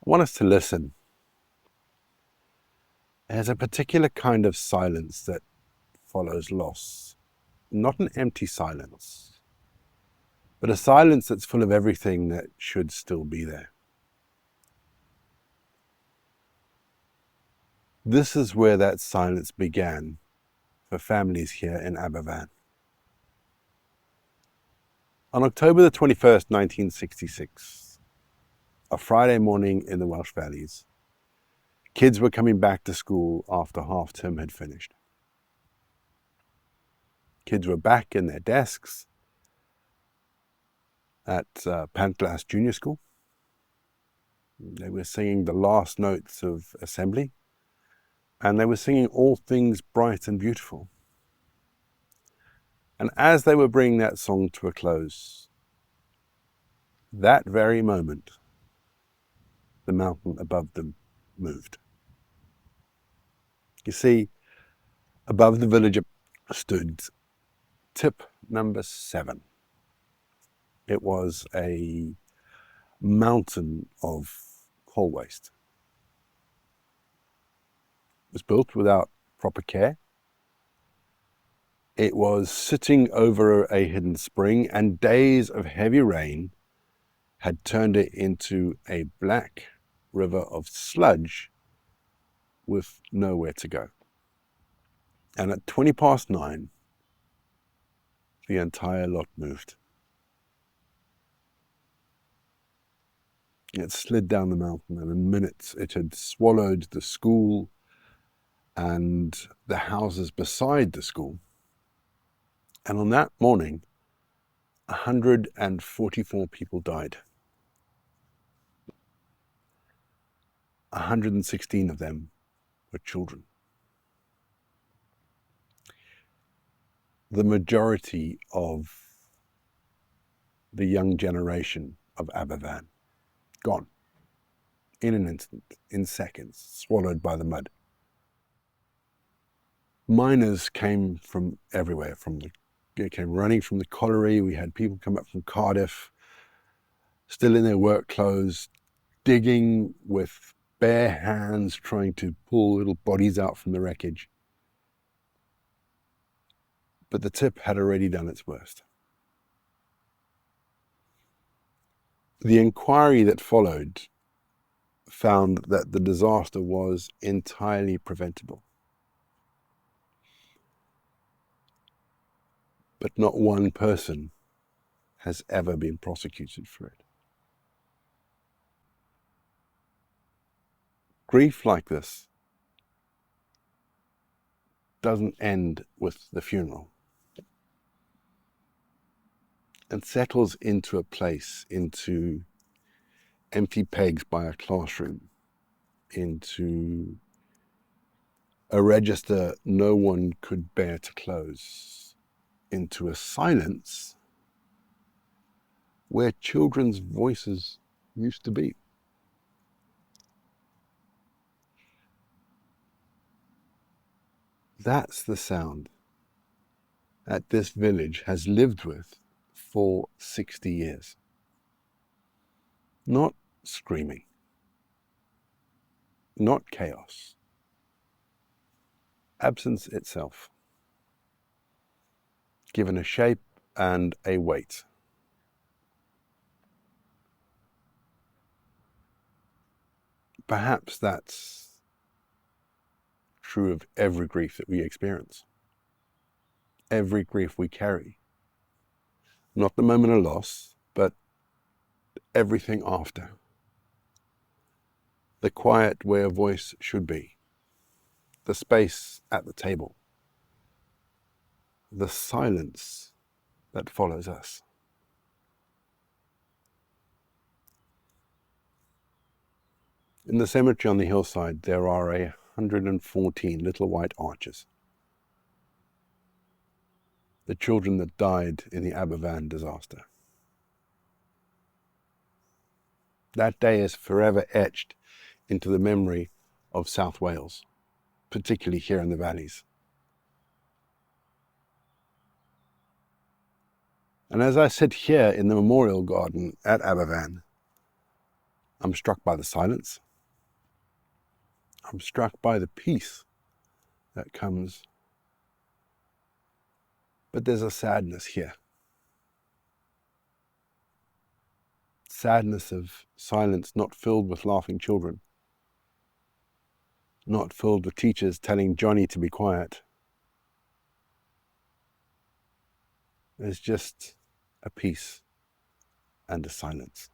I want us to listen. There's a particular kind of silence that follows loss. Not an empty silence, but a silence that's full of everything that should still be there. This is where that silence began for families here in Aberfan. On October the 21st, 1966, a Friday morning in the Welsh Valleys, kids were coming back to school after half term had finished. Kids were back in their desks at Pantlas Junior School. They were singing the last notes of assembly, and they were singing all things bright and beautiful. And as they were bringing that song to a close, that very moment, the mountain above them moved. You see, above the village stood tip number 7. It was a mountain of coal waste. It was built without proper care. It was sitting over a hidden spring, and days of heavy rain had turned it into a black river of sludge with nowhere to go. And at 9:20, the entire lot moved. It slid down the mountain, and in minutes it had swallowed the school and the houses beside the school. And on that morning, 144 people died. 116 of them were children. The majority of the young generation of Aberfan gone in an instant, in seconds, swallowed by the mud. Miners came from everywhere. They came running from the colliery. We had people come up from Cardiff, still in their work clothes, digging with bare hands, trying to pull little bodies out from the wreckage. But the tip had already done its worst. The inquiry that followed found that the disaster was entirely preventable. But not one person has ever been prosecuted for it. Grief like this doesn't end with the funeral. It settles into a place, into empty pegs by a classroom, into a register no one could bear to close, into a silence where children's voices used to be. That's the sound that this village has lived with for 60 years. Not screaming, not chaos, absence itself, given a shape and a weight. Perhaps that's true of every grief that we experience, every grief we carry. Not the moment of loss, but everything after. The quiet where a voice should be, the space at the table, the silence that follows us. In the cemetery on the hillside, there are 114 little white arches. The children that died in the Aberfan disaster. That day is forever etched into the memory of South Wales, particularly here in the valleys. And as I sit here in the memorial garden at Aberfan, I'm struck by the silence. I'm struck by the peace that comes. But there's a sadness here. Sadness of silence not filled with laughing children, not filled with teachers telling Johnny to be quiet. There's just a peace and a silence.